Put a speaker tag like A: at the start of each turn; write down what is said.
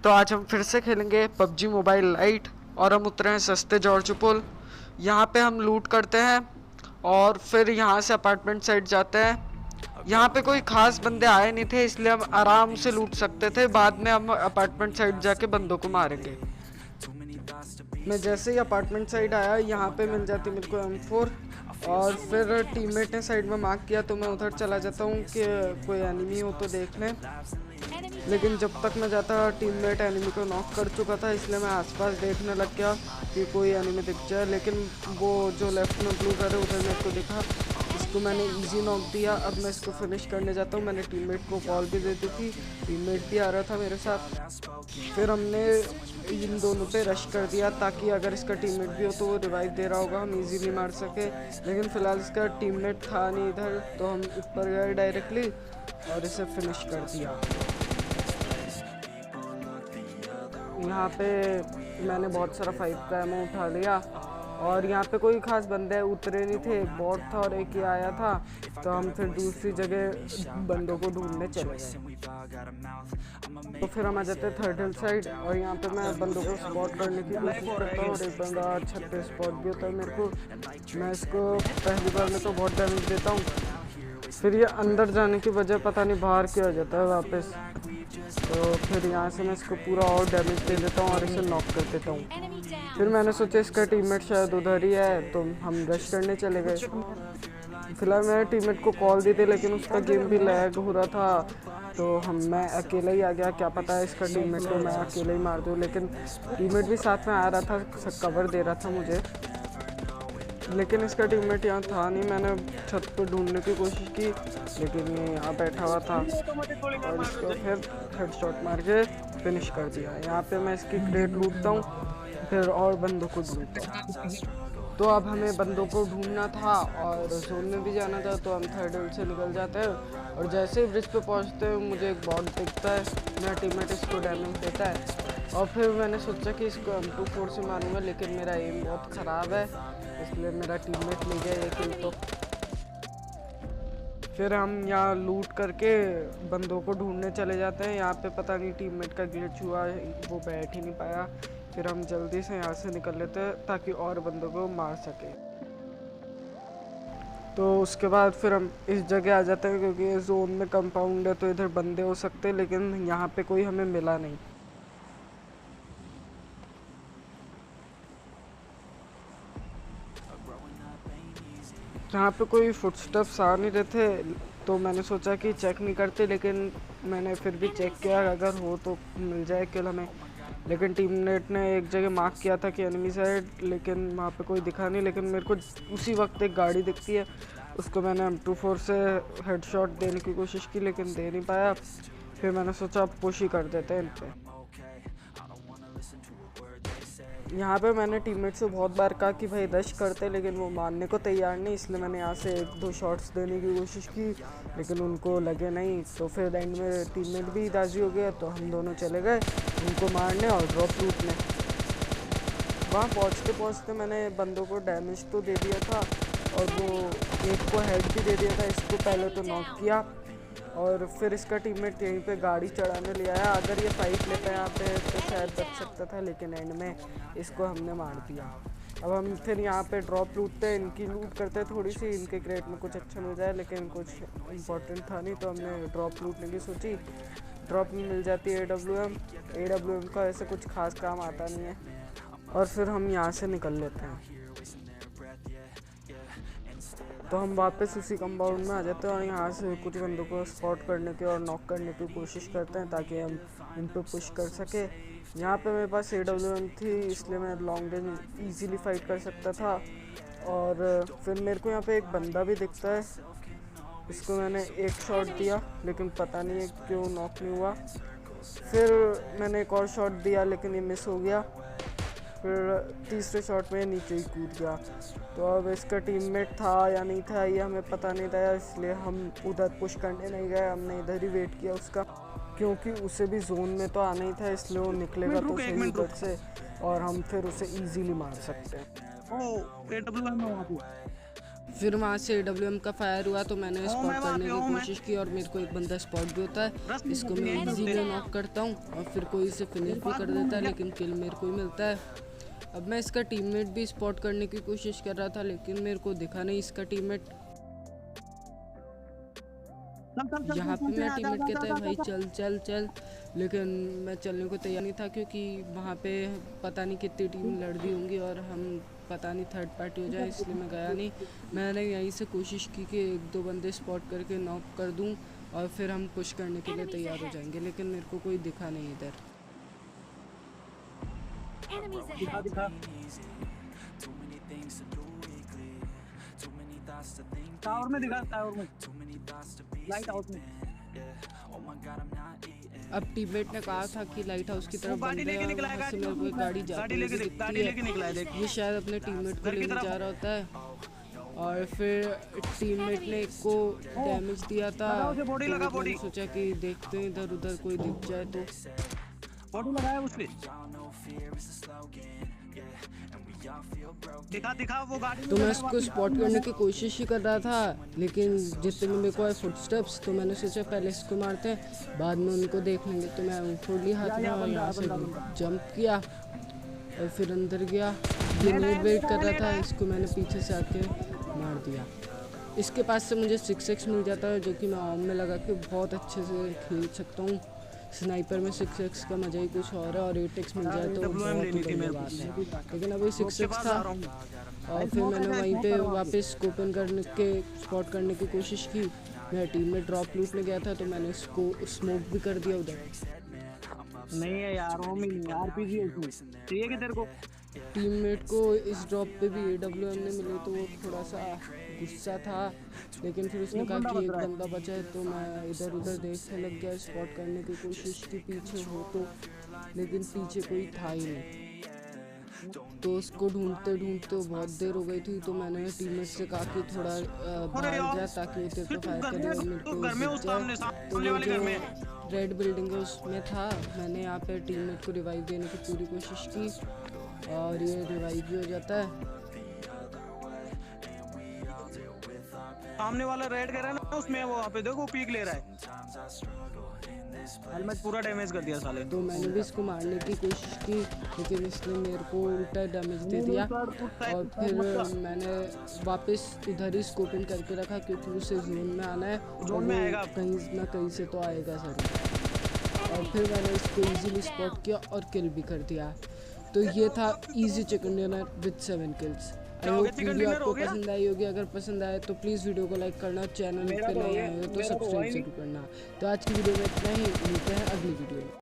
A: तो आज हम फिर से खेलेंगे पबजी मोबाइल लाइट और हम उतरे हैं सस्ते जॉर्ज पुल। यहाँ पे हम लूट करते हैं और फिर यहाँ से अपार्टमेंट साइड जाते हैं। यहाँ पे कोई खास बंदे आए नहीं थे इसलिए हम आराम से लूट सकते थे। बाद में हम अपार्टमेंट साइड जाके बंदों को मारेंगे। मैं जैसे ही अपार्टमेंट साइड आया यहाँ पे मिल जाती मेरे को M4 और फिर टीममेट ने साइड में मार्क किया तो मैं उधर चला जाता हूँ कि कोई एनिमी हो तो देख लें। लेकिन जब तक मैं जाता टीममेट एनिमी को नॉक कर चुका था इसलिए मैं आसपास देखने लग गया कि कोई एनिमी दिख जाए। लेकिन वो जो लेफ्ट में ब्लू कर है उधर मेरे को दिखा, इसको मैंने इजी नॉक दिया। अब मैं इसको फिनिश करने जाता हूँ। मैंने टीममेट को कॉल भी दे दी थी, टीममेट भी आ रहा था मेरे साथ। फिर हमने इन दोनों पे रश कर दिया ताकि अगर इसका टीममेट भी हो तो वो रिवाइव दे रहा होगा, हम इजीली मार सके। लेकिन फ़िलहाल इसका टीममेट था नहीं इधर तो हम ऊपर गए डायरेक्टली और इसे फिनिश कर दिया। यहाँ पे मैंने बहुत सारा 5 का एमो उठा लिया और यहाँ पे कोई खास बंदे उतरे नहीं थे, एक बॉट था और एक ही आया था। तो हम फिर दूसरी जगह बंदों को ढूंढने चले गए। तो फिर हम आ जाते हैं थर्ड हिल साइड और यहाँ पे मैं बंदों को स्पॉट करने की कोशिश करता हूँ और एक बंदा छत पे स्पॉट भी होता है मेरे को। मैं इसको पहली बार में तो बहुत डैमेज देता हूँ, फिर ये अंदर जाने की वजह पता नहीं बाहर क्यों आ जाता है वापस। तो फिर यहाँ से मैं इसको पूरा और डैमेज दे देता हूँ और इसे नॉक कर देता हूँ। फिर मैंने सोचा इसका टीममेट शायद उधर ही है तो हम रश करने चले गए। फिलहाल मैंने टीममेट को कॉल दी थी लेकिन उसका गेम भी लैग हो रहा था तो मैं अकेला ही आ गया। क्या पता है इसका टीममेट को मैं अकेले ही मार दूँ, लेकिन टीममेट भी साथ में आ रहा था, कवर दे रहा था मुझे। लेकिन इसका टीममेट यहाँ था नहीं। मैंने छत पर ढूंढने की कोशिश की लेकिन ये यहाँ बैठा हुआ था और इसको फिर हेडशॉट मार के फिनिश कर दिया। यहाँ पे मैं इसकी क्रेट लूटता हूँ फिर और बंदों को ढूंढता हूँ। तो अब हमें बंदों को ढूंढना था और जोन में भी जाना था तो हम थर्ड हिल से निकल जाते हैं और जैसे ही ब्रिज पे पहुँचते हैं मुझे एक बॉट दिखता है, मेरा टीममेट इसको डैमेज देता है और फिर मैंने सोचा कि इसको M24 से मारूंगा लेकिन मेरा एम बहुत ख़राब है इसलिए मेरा टीममेट ले गया ये किल। तो फिर हम यहाँ लूट करके बंदों को ढूंढने चले जाते हैं। यहाँ पे पता नहीं टीममेट का ग्लिच हुआ, वो बैठ ही नहीं पाया। फिर हम जल्दी से यहाँ से निकल लेते हैं ताकि और बंदों को मार सके। तो उसके बाद फिर हम इस जगह आ जाते हैं क्योंकि ये जोन में कंपाउंड है तो इधर बंदे हो सकते हैं, लेकिन यहाँ पे कोई हमें मिला नहीं। यहाँ पे कोई फुटस्टेप्स आ नहीं रहे थे तो मैंने सोचा कि चेक नहीं करते, लेकिन मैंने फिर भी चेक किया अगर हो तो मिल जाए किल हमें। लेकिन टीममेट ने एक जगह मार्क किया था कि एनिमी साइड, लेकिन वहाँ पे कोई दिखा नहीं। लेकिन मेरे को उसी वक्त एक गाड़ी दिखती है, उसको मैंने M24 से हेडशॉट देने की कोशिश की लेकिन दे नहीं पाया। फिर मैंने सोचा अब पुश ही कर देते हैं इन पे। यहाँ पे मैंने टीममेट से बहुत बार कहा कि भाई रश करते, लेकिन वो मानने को तैयार नहीं, इसलिए मैंने यहाँ से 1-2 शॉट्स देने की कोशिश की लेकिन उनको लगे नहीं। तो फिर एंड में टीममेट भी राजी हो गया तो हम दोनों चले गए उनको मारने और ड्रॉप लूटने। वहाँ पहुँचते पहुँचते मैंने बंदों को डैमेज तो दे दिया था और वो एक को हेड भी दे दिया था। इसको पहले तो नॉक किया और फिर इसका टीममेट यहीं पे गाड़ी चढ़ाने ले आया। अगर ये फाइट लेता यहाँ पे तो शायद बच सकता था, लेकिन एंड में इसको हमने मार दिया। अब हम फिर यहाँ पे ड्रॉप लूटते हैं, इनकी लूट करते हैं थोड़ी सी, इनके क्रेट में कुछ अच्छा मिल जाए, लेकिन कुछ इम्पोर्टेंट था नहीं तो हमने ड्रॉप लूटने की सोची। ड्रॉप में मिल जाती है AWM का ऐसे कुछ खास काम आता नहीं है और फिर हम यहाँ से निकल लेते हैं। तो हम वापस उसी कंपाउंड में आ जाते हैं और यहाँ से कुछ बंदों को स्पॉट करने की और नॉक करने की कोशिश करते हैं ताकि हम इन पर पुश कर सके। यहाँ पे मेरे पास AWM थी इसलिए मैं लॉन्ग रेंज इजीली फाइट कर सकता था। और फिर मेरे को यहाँ पे एक बंदा भी दिखता है, इसको मैंने एक शॉट दिया लेकिन पता नहीं है क्यों नॉक नहीं हुआ। फिर मैंने एक और शॉट दिया लेकिन ये मिस हो गया। फिर तीसरे शॉट में नीचे ही कूद गया। तो अब इसका टीममेट था या नहीं था ये हमें पता नहीं था, इसलिए हम उधर पुश करने नहीं गए, हमने इधर ही वेट किया उसका, क्योंकि उसे भी जोन में तो आना ही था इसलिए वो निकलेगा तो सही उधर से और हम फिर उसे इजीली मार सकते हैं। फिर वहाँ से AWM का फायर हुआ तो मैंने स्पॉट करने की कोशिश की और मेरे को एक बंदा स्पॉट भी होता है। इसको मैं इजीली नॉक करता हूँ और फिर कोई इसे फिनिश भी कर देता है, लेकिन किल मेरे को ही मिलता है। अब मैं इसका टीममेट भी स्पॉट करने की कोशिश कर रहा था, लेकिन मेरे को दिखा नहीं इसका टीममेट। यहाँ पे मेरा टीममेट कहता है भाई चल चल चल, लेकिन मैं चलने को तैयार नहीं था क्योंकि वहाँ पे पता नहीं कितनी टीम लड़ रही होंगी और हम पता नहीं थर्ड पार्टी हो जाए, इसलिए मैं गया नहीं। मैंने यहीं से कोशिश की कि एक दो बंदे स्पॉट करके नॉक कर दूं और फिर हम पुश करने के लिए तैयार हो जाएंगे, लेकिन मेरे को कोई दिखा नहीं इधर।
B: टावर में दिखा, टावर में, लाइट हाउस में।
A: अब टीममेट ने कहा था कि लाइट हाउस की तरफ बंदे हैं, वहाँ से मेरे को एक गाड़ी जाती हुई दिखती है। ये शायद अपने टीममेट को लेने जा रहा होता है और फिर टीममेट ने एक को डैमेज दिया था, तो मैंने सोचा कि देखते हैं इधर उधर कोई दिख जाए तो
B: बॉडी लगाया उसने। दिखा वो गाड़ी।
A: तो मैं उसको स्पॉट करने की कोशिश ही कर रहा था, लेकिन जितने में मेरे को आए फुटस्टेप्स तो मैंने सोचा पहले इसको मारते हैं, बाद में उनको देख लेंगे। तो मैं उठो ली हाथ में और यहाँ से जंप किया और फिर अंदर गया। ग्रेनेड वेट कर रहा था, इसको मैंने पीछे से आके मार दिया। इसके पास से मुझे 6x मिल जाता है, जो कि मैं ऑन में लगा के बहुत अच्छे से खेल सकता हूँ। स्नाइपर में 6x का मज़ा ही कुछ और है, और 8x मिल जाए तो बहुत ही बढ़िया बात है। लेकिन अभी 6x था और फिर मैंने वहीं पे वापस ओपन करने के स्पॉट करने की कोशिश की। मेरा टीम में ड्रॉप लूटने गया था तो मैंने उसको स्मोक भी कर दिया उधर।
B: नहीं है यार, वो में RPG है उसमें, चाहिए कि तेरे को?
A: टीममेट को इस ड्रॉप पे भी AWM ने मिले तो वो थोड़ा सा गुस्सा था, लेकिन फिर उसने कहा कि एक बंदा बचा है, तो मैं इधर उधर देखने लग गया, स्पॉट करने की कोशिश की पीछे हो तो, लेकिन पीछे कोई था ही नहीं। तो उसको ढूंढते ढूंढते बहुत देर हो गई थी, तो मैंने टीममेट से कहा कि थोड़ा बाहर जा ताकि वो तेरे को फायर करे और मेरे को दिख जाए। तो वो जो रेड बिल्डिंग है उसमें था। मैंने यहाँ पे टीममेट को रिवाइव देने की पूरी कोशिश की और ये रिवाइव भी हो जाता है।
B: सामने वाला रेड कह रहा है ना, उसमें वो वहाँ पे देखो पीक ले रहा है। हेलमेट पूरा डैमेज कर दिया साले।
A: तो मैंने भी इसको मारने की कोशिश की, लेकिन इसने मेरे को उल्टा डैमेज दे दिया और फिर मैंने वापस उधर ही स्कोपिंग करके रखा क्योंकि उसे जोन में आना है,
B: जोन में आएगा
A: कहीं ना कहीं से तो आएगा सर। और फिर मैंने इसको इजीली स्पॉट किया और किल भी कर दिया। तो ये था easy chicken dinner with 7 kills. I hope video आपको पसंद आई होगी। अगर पसंद आए तो प्लीज़ वीडियो को लाइक करना, चैनल पे नए आए हो तो सब्सक्राइब जरूर करना। तो आज की वीडियो में इतना ही, मिलते हैं अगली वीडियो में।